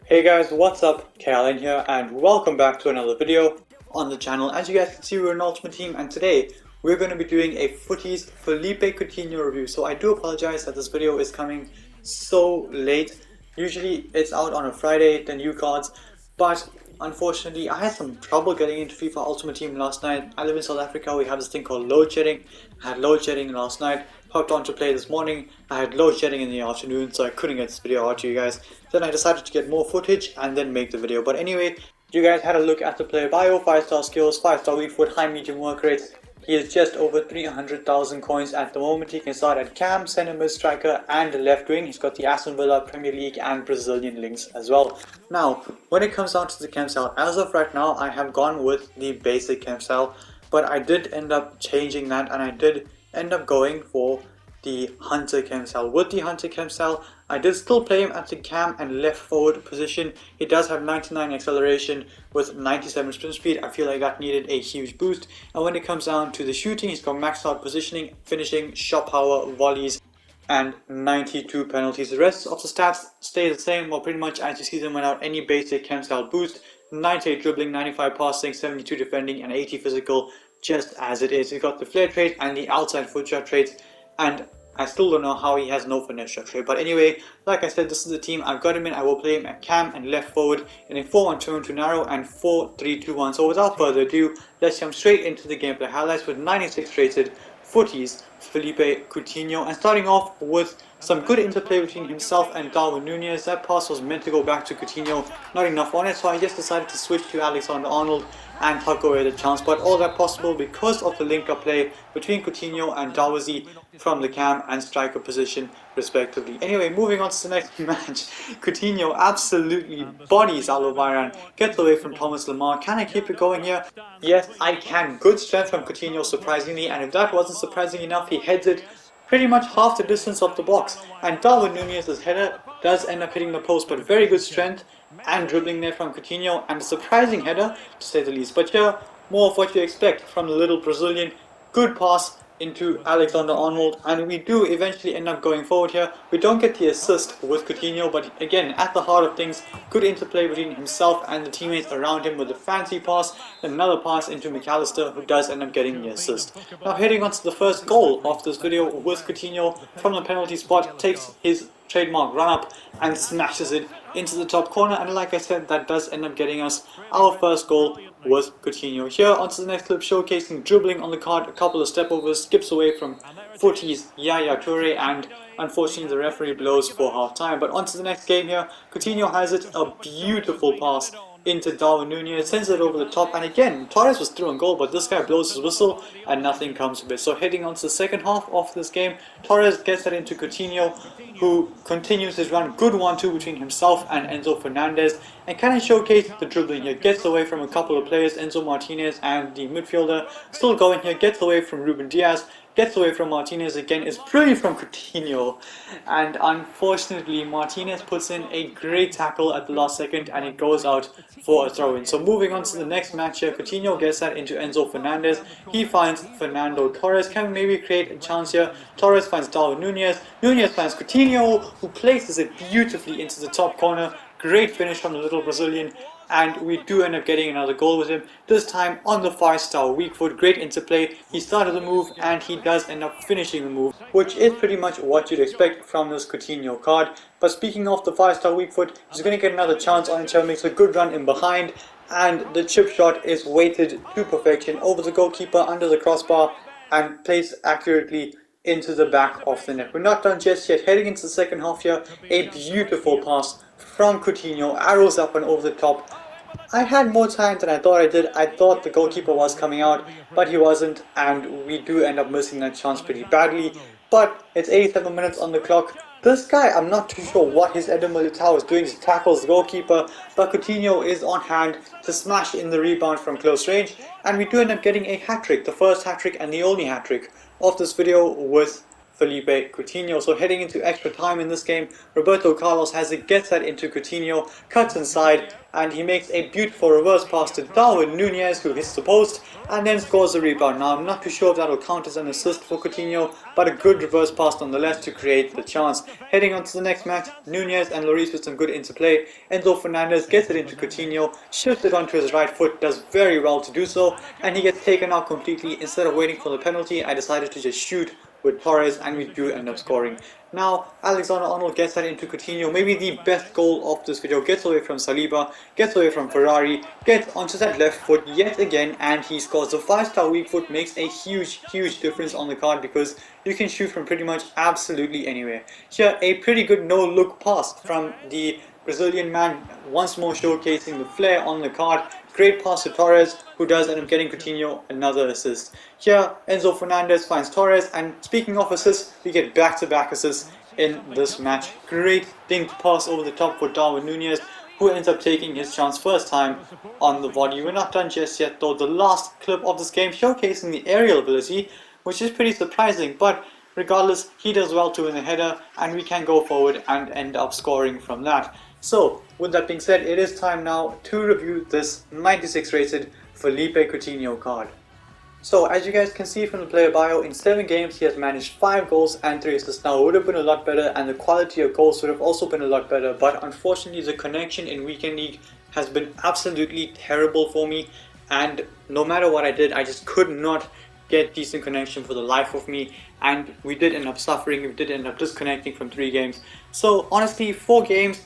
Hey guys, what's up? Kalen here and welcome back to another video on the channel. As you guys can see, we're an Ultimate Team and today we're going to be doing a Futties Phillipe Coutinho review. So I do apologize that this video is coming so late. Usually it's out on a Friday, the new cards, but unfortunately I had some trouble getting into FIFA Ultimate Team last night. I live in South Africa, we have this thing called load shedding. I had load shedding last night, hopped on to play this morning. I had load shedding in the afternoon, so I couldn't get this video out to you guys. Then I decided to get more footage and then make the video. But anyway, you guys had a look at the player bio, 5-star skills, 5-star weak foot, high medium work rates. He is just over 300,000 coins at the moment. He can start at cam, centre mid striker and left wing. He's got the Aston Villa, Premier League and Brazilian links as well. Now, when it comes down to the cam style, as of right now I have gone with the basic cam style. But I did end up changing that and I did end up going for the Hunter cam style. With the Hunter cam style, I did still play him at the cam and left forward position. He does have 99 acceleration with 97 sprint speed. I feel like that needed a huge boost. And when it comes down to the shooting, he's got maxed out positioning, finishing, shot power, volleys, and 92 penalties. The rest of the stats stay the same, or pretty much as you see them without any basic cam style boost. 98 dribbling, 95 passing, 72 defending, and 80 physical, just as it is. He's got the flair trait and the outside foot shot traits, and I still don't know how he has no finesse shot trait. But anyway, like I said, this is the team I've got him in. I will play him at cam and left forward in a 4-1-2-1 narrow and 4-3-2-1. So without further ado, let's jump straight into the gameplay highlights with 96 rated Futties Phillipe Coutinho, and starting off with some good interplay between himself and Darwin Núñez. That pass was meant to go back to Coutinho, not enough on it, so I just decided to switch to Alexander-Arnold and tuck away the chance. But all that possible because of the link-up play between Coutinho and Darwizi from the cam and striker position respectively. Anyway, moving on to the next match, Coutinho absolutely bodies Alvaro, gets away from Thomas Lemar. Can I keep it going here? Yes, I can. Good strength from Coutinho, surprisingly, and if that wasn't surprising enough, he heads it pretty much half the distance of the box, and Darwin Núñez's header does end up hitting the post, but very good strength and dribbling there from Coutinho, and a surprising header to say the least. But here, more of what you expect from the little Brazilian. Good pass into Alexander-Arnold, and we do eventually end up going forward here. We don't get the assist with Coutinho, but again, at the heart of things, good interplay between himself and the teammates around him with a fancy pass, and another pass into McAllister, who does end up getting the assist. Now heading on to the first goal of this video with Coutinho from the penalty spot, takes his trademark run up and smashes it into the top corner, and like I said, that does end up getting us our first goal with Coutinho. Here onto the next clip, showcasing dribbling on the card, a couple of step overs, skips away from Futties Yaya Toure, and unfortunately the referee blows for half time. But onto the next game here, Coutinho has it, a beautiful pass into Darwin Núñez, sends it over the top, and again, Torres was through on goal, but this guy blows his whistle and nothing comes of it. So heading on to the second half of this game, Torres gets that into Coutinho, who continues his run. Good 1-2 between himself and Enzo Fernandez, and can I showcase the dribbling here? Gets away from a couple of players, Enzo Martinez and the midfielder, still going here, gets away from Ruben Diaz, gets away from Martinez again, is brilliant from Coutinho, and unfortunately Martinez puts in a great tackle at the last second and it goes out for a throw-in. So moving on to the next match here, Coutinho gets that into Enzo Fernandez, he finds Fernando Torres, can maybe create a chance here. Torres finds Darwin Núñez, Núñez finds Coutinho, who places it beautifully into the top corner. Great finish from the little Brazilian, and we do end up getting another goal with him, this time on the 5-star weak foot. Great interplay, he started the move and he does end up finishing the move, which is pretty much what you'd expect from this Coutinho card. But speaking of the 5-star weak foot, he's going to get another chance on it here, makes a good run in behind, and the chip shot is weighted to perfection over the goalkeeper under the crossbar and placed accurately into the back of the net. We're not done just yet. Heading into the second half here, a beautiful pass from Coutinho, arrows up and over the top. I had more time than I thought I did. I thought the goalkeeper was coming out, but he wasn't, and we do end up missing that chance pretty badly. But it's 87 minutes on the clock. This guy, I'm not too sure what his Eder Militao is doing. He tackles the goalkeeper, but Coutinho is on hand to smash in the rebound from close range, and we do end up getting a hat-trick, the first hat-trick and the only hat-trick of this video with Phillipe Coutinho. So heading into extra time in this game, Roberto Carlos has it, gets that into Coutinho, cuts inside, and he makes a beautiful reverse pass to Darwin Nunez, who hits the post and then scores the rebound. Now I'm not too sure if that'll count as an assist for Coutinho, but a good reverse pass nonetheless to create the chance. Heading on to the next match, Nunez and Lloris with some good interplay. Enzo Fernandez gets it into Coutinho, shifts it onto his right foot, does very well to do so, and he gets taken out completely. Instead of waiting for the penalty, I decided to just shoot with Torres, and we do end up scoring. Now, Alexander-Arnold gets that into Coutinho, maybe the best goal of this video, gets away from Saliba, gets away from Ferrari, gets onto that left foot yet again, and he scores. The 5-star weak foot makes a huge difference on the card because you can shoot from pretty much absolutely anywhere. Here, a pretty good no-look pass from the Brazilian man, once more showcasing the flair on the card. Great pass to Torres, who does end up getting Coutinho another assist. Here, Enzo Fernandez finds Torres, and speaking of assists, we get back-to-back assists in this match. Great dinked pass over the top for Darwin Nunez, who ends up taking his chance first time on the volley. We're not done just yet though. The last clip of this game showcasing the aerial ability, which is pretty surprising, but regardless, he does well to win the header, and we can go forward and end up scoring from that. So, with that being said, it is time now to review this 96 rated Phillipe Coutinho card. So, as you guys can see from the player bio, in 7 games he has managed 5 goals and 3 assists. Now, it would have been a lot better, and the quality of goals would have also been a lot better, but unfortunately the connection in Weekend League has been absolutely terrible for me, and no matter what I did, I just could not get decent connection for the life of me, and we did end up suffering. We did end up disconnecting from 3 games. So, honestly, 4 games,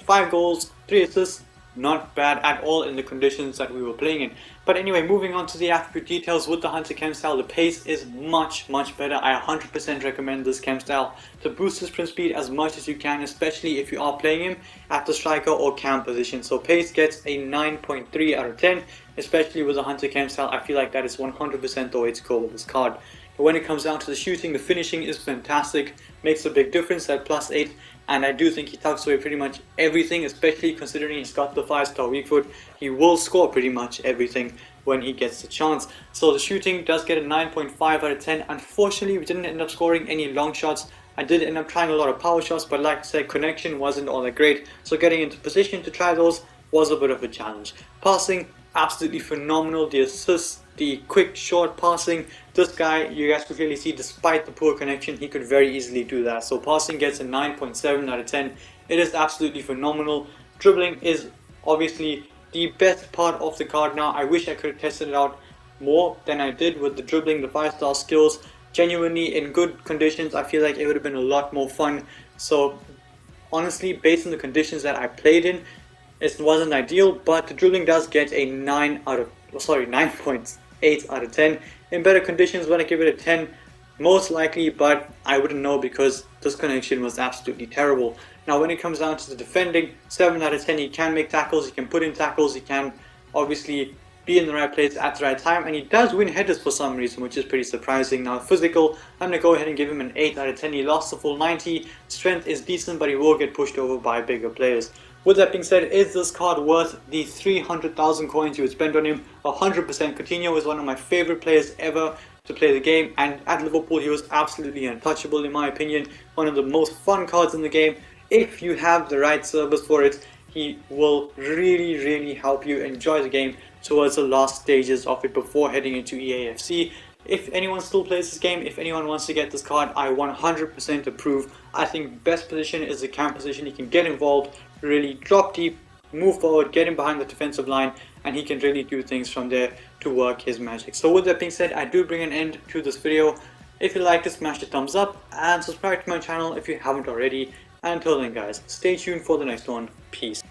5 goals, 3 assists, not bad at all in the conditions that we were playing in. But anyway, moving on to the attribute details with the Hunter chem style, the pace is much better. I 100% recommend this chem style to boost his sprint speed as much as you can, especially if you are playing him at the striker or cam position. So pace gets a 9.3 out of 10, especially with the Hunter chem style. I feel like that is 100% the way to go with this card. But when it comes down to the shooting, the finishing is fantastic, makes a big difference at +8. And I do think he tucks away pretty much everything, especially considering he's got the 5-star weak foot. He will score pretty much everything when he gets the chance. So the shooting does get a 9.5 out of 10. Unfortunately, we didn't end up scoring any long shots. I did end up trying a lot of power shots, but like I said, connection wasn't all that great. So getting into position to try those was a bit of a challenge. Passing, absolutely phenomenal. The assists, the quick short passing, this guy, you guys could clearly see, despite the poor connection, he could very easily do that. So passing gets a 9.7 out of 10. It is absolutely phenomenal. Dribbling is obviously the best part of the card now. I wish I could have tested it out more than I did with the dribbling, the 5-star skills. Genuinely, in good conditions, I feel like it would have been a lot more fun. So honestly, based on the conditions that I played in, it wasn't ideal, but the dribbling does get a 9.8 out of 10. In better conditions, when I give it a 10, most likely, but I wouldn't know because this connection was absolutely terrible. Now, when it comes down to the defending, 7 out of 10. He can make tackles, he can put in tackles, he can obviously be in the right place at the right time, and he does win headers for some reason, which is pretty surprising. Now, physical, I'm going to go ahead and give him an 8 out of 10. He lost the full 90. Strength is decent, but he will get pushed over by bigger players. With that being said, is this card worth the 300,000 coins you would spend on him? 100%. Coutinho is one of my favorite players ever to play the game, and at Liverpool he was absolutely untouchable in my opinion. One of the most fun cards in the game. If you have the right service for it, he will really help you enjoy the game towards the last stages of it before heading into EAFC. If anyone still plays this game, if anyone wants to get this card, I 100% approve. I think best position is the cam position. He can get involved, really drop deep, move forward, get him behind the defensive line, and he can really do things from there to work his magic. So with that being said, I do bring an end to this video. If you liked it, smash the thumbs up and subscribe to my channel if you haven't already. And until then guys, stay tuned for the next one. Peace.